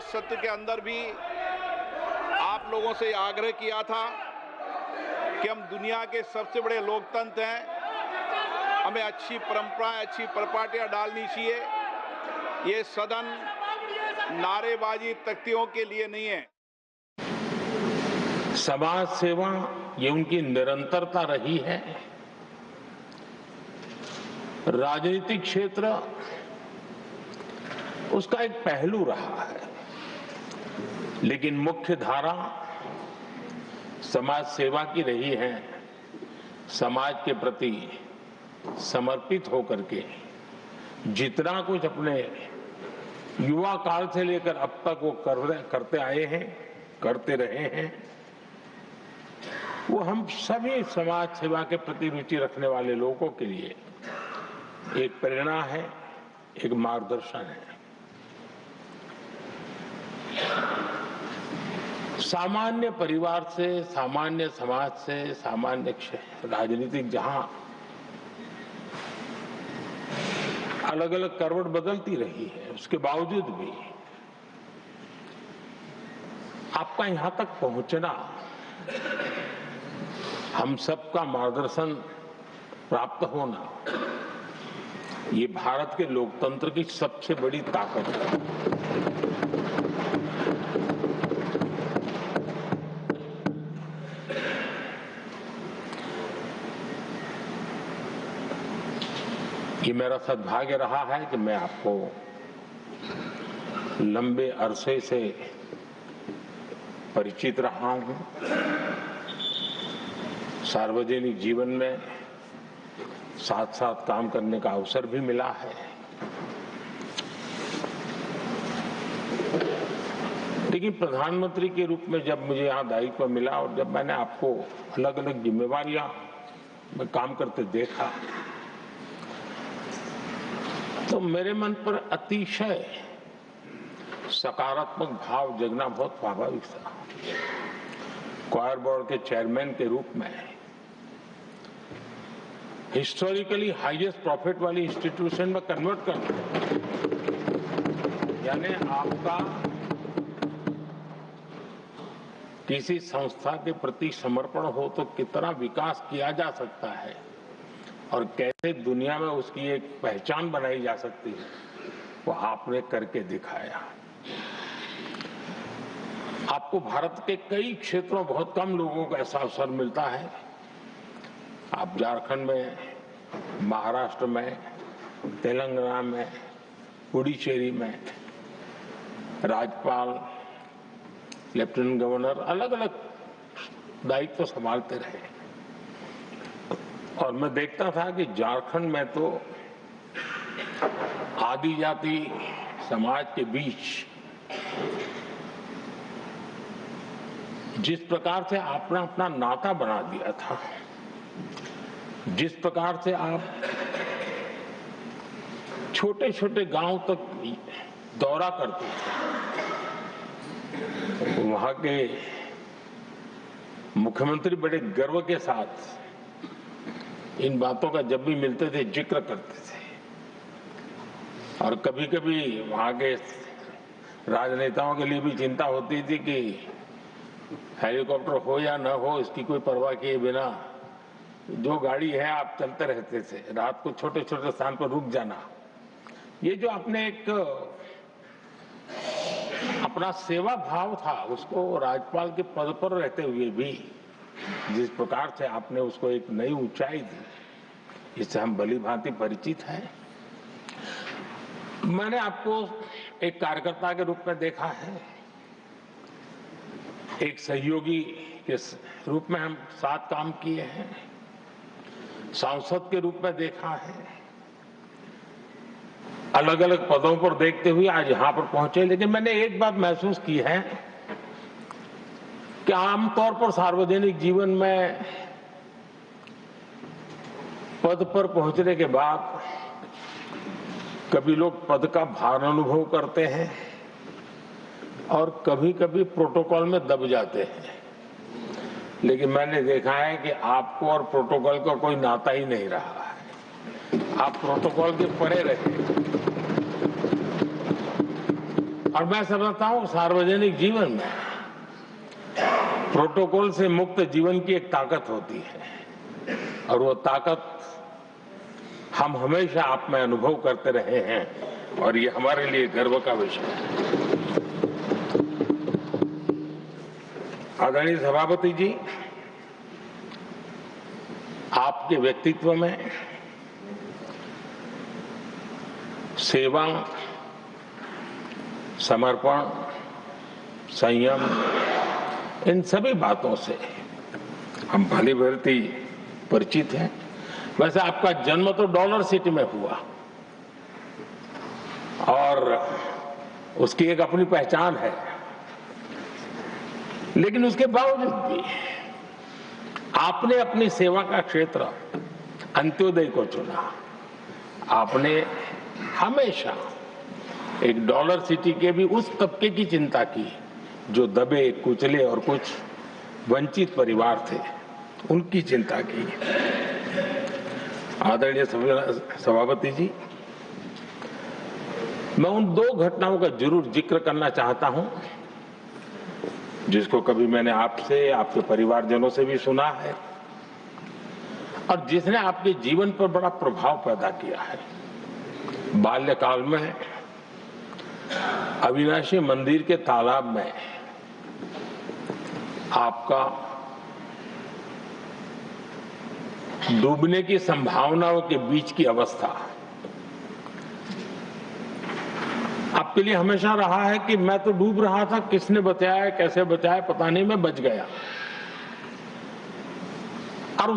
सत्र के अंदर भी आप लोगों से आग्रह किया था कि हम दुनिया के सबसे बड़े लोकतंत्र हैं, हमें अच्छी परंपराएं, अच्छी परिपाटियां डालनी चाहिए। ये सदन नारेबाजी तख्तियों के लिए नहीं है। समाज सेवा ये उनकी निरंतरता रही है। राजनीतिक क्षेत्र उसका एक पहलू रहा है, लेकिन मुख्य धारा समाज सेवा की रही है। समाज के प्रति समर्पित होकर के जितना कुछ अपने युवा काल से लेकर अब तक वो करते आए हैं, करते रहे हैं, वो हम सभी समाज सेवा के प्रति रुचि रखने वाले लोगों के लिए एक प्रेरणा है, एक मार्गदर्शन है। सामान्य परिवार से, सामान्य समाज से, सामान्य राजनीतिक जहां अलग अलग करवट बदलती रही है, उसके बावजूद भी आपका यहां तक पहुंचना, हम सबका मार्गदर्शन प्राप्त होना, ये भारत के लोकतंत्र की सबसे बड़ी ताकत है। ये मेरा सद्भाग्य रहा है कि मैं आपको लंबे अरसे से परिचित रहा हूं। सार्वजनिक जीवन में साथ साथ काम करने का अवसर भी मिला है। लेकिन प्रधानमंत्री के रूप में जब मुझे यहाँ दायित्व मिला और जब मैंने आपको अलग अलग जिम्मेवारियां में काम करते देखा, तो मेरे मन पर अतिशय सकारात्मक भाव जगना बहुत स्वाभाविक था। क्वायर बोर्ड के चेयरमैन के रूप में हिस्टोरिकली हाईएस्ट प्रॉफिट वाली इंस्टीट्यूशन में कन्वर्ट करना, यानी आपका किसी संस्था के प्रति समर्पण हो तो कितना विकास किया जा सकता है और कैसे दुनिया में उसकी एक पहचान बनाई जा सकती है, वो आपने करके दिखाया। आपको भारत के कई क्षेत्रों बहुत कम लोगों को ऐसा अवसर मिलता है। आप झारखंड में, महाराष्ट्र में, तेलंगाना में, पुडुचेरी में राज्यपाल, लेफ्टिनेंट गवर्नर अलग अलग दायित्व संभालते रहे। और मैं देखता था कि झारखंड में तो आदिजाति समाज के बीच जिस प्रकार से आपने अपना नाता बना दिया था, जिस प्रकार से आप छोटे छोटे गांव तक दौरा करते थे, वहां के मुख्यमंत्री बड़े गर्व के साथ इन बातों का जब भी मिलते थे जिक्र करते थे। और कभी कभी वहां के राजनेताओं के लिए भी चिंता होती थी कि हेलीकॉप्टर हो या न हो, इसकी कोई परवाह किए बिना जो गाड़ी है आप चलते रहते थे। रात को छोटे छोटे स्थान पर रुक जाना, ये जो आपने एक अपना सेवा भाव था, उसको राज्यपाल के पद पर रहते हुए भी जिस प्रकार से आपने उसको एक नई ऊंचाई दी, इससे हम भली भांति परिचित हैं। मैंने आपको एक कार्यकर्ता के रूप में देखा है, एक सहयोगी के रूप में हम साथ काम किए हैं, सांसद के रूप में देखा है, अलग अलग पदों पर देखते हुए आज यहां पर पहुंचे। लेकिन मैंने एक बात महसूस की है कि आमतौर पर सार्वजनिक जीवन में पद पर पहुंचने के बाद कभी लोग पद का भार अनुभव करते हैं और कभी कभी प्रोटोकॉल में दब जाते हैं। लेकिन मैंने देखा है कि आपको और प्रोटोकॉल का कोई नाता ही नहीं रहा है। आप प्रोटोकॉल के परे रहे और मैं समझता हूं सार्वजनिक जीवन में प्रोटोकॉल से मुक्त जीवन की एक ताकत होती है और वो ताकत हम हमेशा आप में अनुभव करते रहे हैं और ये हमारे लिए गर्व का विषय है। आदरणीय सभापति जी, आपके व्यक्तित्व में सेवा, समर्पण, संयम, इन सभी बातों से हम भली भांति परिचित हैं। वैसे आपका जन्म तो डॉलर सिटी में हुआ और उसकी एक अपनी पहचान है, लेकिन उसके बावजूद भी आपने अपनी सेवा का क्षेत्र अंत्योदय को चुना। आपने हमेशा एक डॉलर सिटी के भी उस तबके की चिंता की जो दबे कुचले और कुछ वंचित परिवार थे, उनकी चिंता की। आदरणीय सभापति जी, मैं उन दो घटनाओं का जरूर जिक्र करना चाहता हूं जिसको कभी मैंने आपसे, आपके परिवारजनों से भी सुना है और जिसने आपके जीवन पर बड़ा प्रभाव पैदा किया है। बाल्यकाल में अविनाशी मंदिर के तालाब में आपका डूबने की संभावनाओं के बीच की अवस्था आपके लिए हमेशा रहा है कि मैं तो डूब रहा था, किसने बचाया, कैसे बचाया पता नहीं, मैं बच गया। और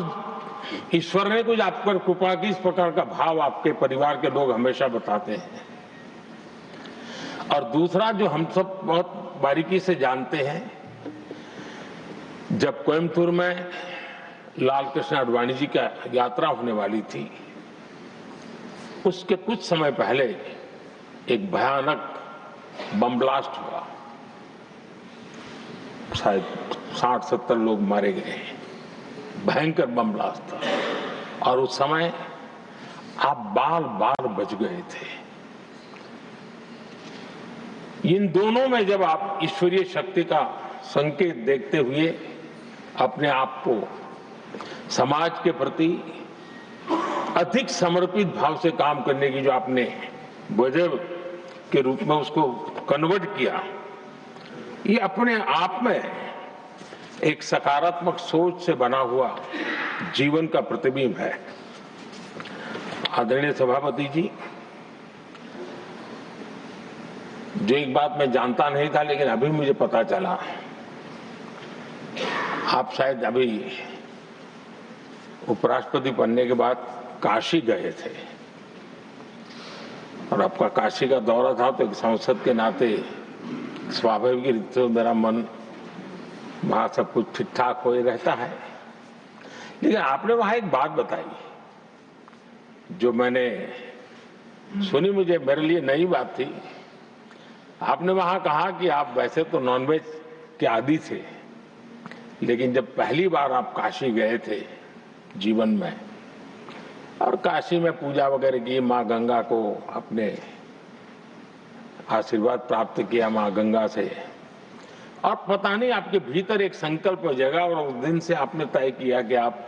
ईश्वर ने कुछ आप पर कृपा की, इस प्रकार का भाव आपके परिवार के लोग हमेशा बताते हैं। और दूसरा जो हम सब बहुत बारीकी से जानते हैं, जब कोयम्बतूर में लाल कृष्ण आडवाणी जी का यात्रा होने वाली थी, उसके कुछ समय पहले एक भयानक बम ब्लास्ट हुआ। शायद 60-70 लोग मारे गए। भयंकर बम ब्लास्ट था और उस समय आप बाल बाल बच गए थे। इन दोनों में जब आप ईश्वरीय शक्ति का संकेत देखते हुए अपने आप को समाज के प्रति अधिक समर्पित भाव से काम करने की जो आपने वजह के रूप में उसको कन्वर्ट किया, ये अपने आप में एक सकारात्मक सोच से बना हुआ जीवन का प्रतिबिंब है। आदरणीय सभापति जी, जो एक बात मैं जानता नहीं था लेकिन अभी मुझे पता चला, आप शायद अभी उपराष्ट्रपति बनने के बाद काशी गए थे और आपका काशी का दौरा था, तो एक सांसद के नाते स्वाभाविक रूप से मेरा मन वहां सब कुछ ठीक ठाक हो ही रहता है। लेकिन आपने वहां एक बात बताई जो मैंने सुनी, मुझे मेरे लिए नई बात थी। आपने वहां कहा कि आप वैसे तो नॉनवेज के आदी थे, लेकिन जब पहली बार आप काशी गए थे जीवन में और काशी में पूजा वगैरह की, माँ गंगा को अपने आशीर्वाद प्राप्त किया माँ गंगा से, और पता नहीं आपके भीतर एक संकल्प जगा और उस दिन से आपने तय किया कि आप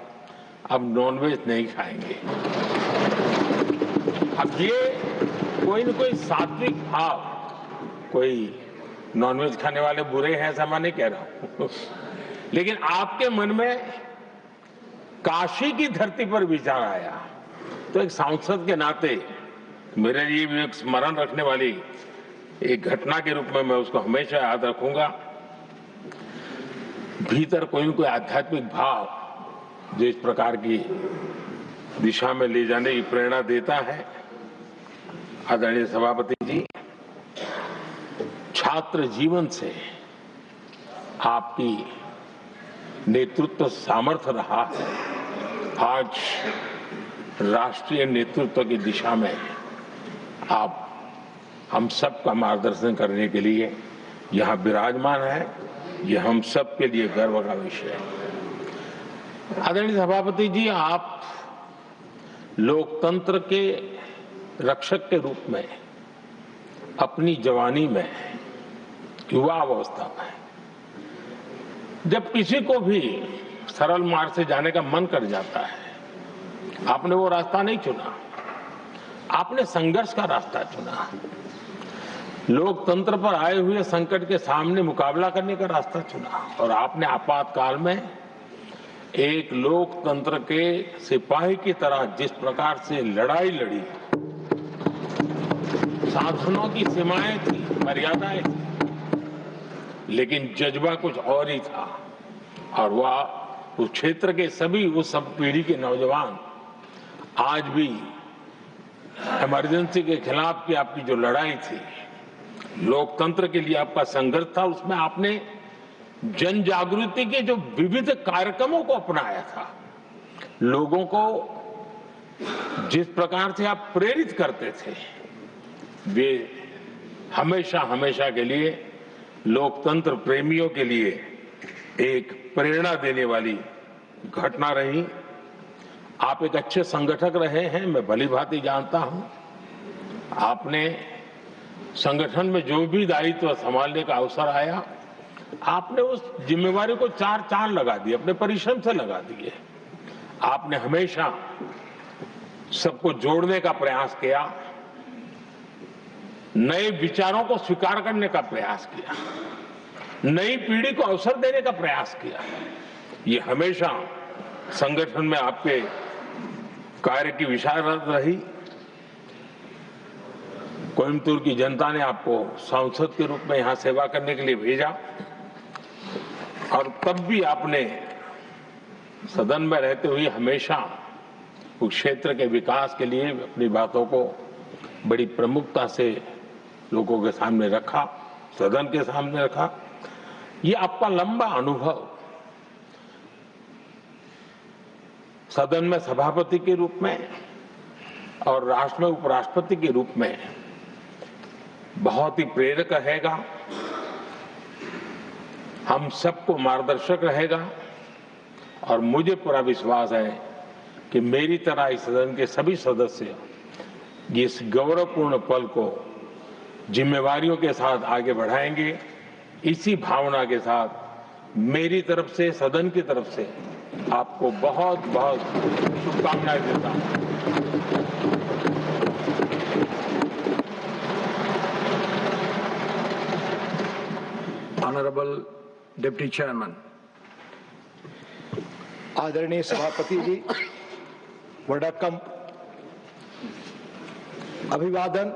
अब नॉनवेज नहीं खाएंगे। अब ये कोई न कोई सात्विक भाव, कोई नॉनवेज खाने वाले बुरे हैं ऐसा मैं नहीं कह रहा हूं, लेकिन आपके मन में काशी की धरती पर विचार आया, तो एक सांसद के नाते मेरे लिए भी एक स्मरण रखने वाली एक घटना के रूप में मैं उसको हमेशा याद रखूंगा। भीतर कोई न कोई आध्यात्मिक भाव जो इस प्रकार की दिशा में ले जाने की प्रेरणा देता है। आदरणीय सभापति जी, छात्र जीवन से आपकी नेतृत्व सामर्थ्य रहा है। आज राष्ट्रीय नेतृत्व की दिशा में आप हम सब का मार्गदर्शन करने के लिए यहाँ विराजमान है, यह हम सब के लिए गर्व का विषय है। आदरणीय सभापति जी, आप लोकतंत्र के रक्षक के रूप में अपनी जवानी में, युवा अवस्था में, जब किसी को भी सरल मार्ग से जाने का मन कर जाता है, आपने वो रास्ता नहीं चुना, आपने संघर्ष का रास्ता चुना। लोकतंत्र पर आए हुए संकट के सामने मुकाबला करने का रास्ता चुना और आपने आपातकाल में एक लोकतंत्र के सिपाही की तरह जिस प्रकार से लड़ाई लड़ी, साधनों की सीमाएं थी, मर्यादाएं थी, लेकिन जज्बा कुछ और ही था। और वह उस क्षेत्र के सभी, उस सब पीढ़ी के नौजवान आज भी इमरजेंसी के खिलाफ की आपकी जो लड़ाई थी, लोकतंत्र के लिए आपका संघर्ष था, उसमें आपने जन जागृति के जो विविध कार्यक्रमों को अपनाया था, लोगों को जिस प्रकार से आप प्रेरित करते थे, वे हमेशा हमेशा के लिए लोकतंत्र प्रेमियों के लिए एक प्रेरणा देने वाली घटना रही। आप एक अच्छे संगठक रहे हैं, मैं भली भांति जानता हूं। आपने संगठन में जो भी दायित्व संभालने का अवसर आया, आपने उस जिम्मेवारी को चार चांद लगा दिए, अपने परिश्रम से लगा दिए। आपने हमेशा सबको जोड़ने का प्रयास किया, नए विचारों को स्वीकार करने का प्रयास किया, नई पीढ़ी को अवसर देने का प्रयास किया। ये हमेशा संगठन में आपके कार्य की विशारत रही। कोयम्बतूर की जनता ने आपको सांसद के रूप में यहां सेवा करने के लिए भेजा और तब भी आपने सदन में रहते हुए हमेशा उस क्षेत्र के विकास के लिए अपनी बातों को बड़ी प्रमुखता से लोगों के सामने रखा, सदन के सामने रखा। ये आपका लंबा अनुभव सदन में सभापति के रूप में और राष्ट्र में उपराष्ट्रपति के रूप में बहुत ही प्रेरक रहेगा, हम सबको मार्गदर्शक रहेगा। और मुझे पूरा विश्वास है कि मेरी तरह इस सदन के सभी सदस्य इस गौरवपूर्ण पल को जिम्मेवारियों के साथ आगे बढ़ाएंगे। इसी भावना के साथ मेरी तरफ से, सदन की तरफ से आपको बहुत बहुत शुभकामनाएं देता हूं। Honourable deputy chairman. आदरणीय सभापति जी, वडक्कम, अभिवादन।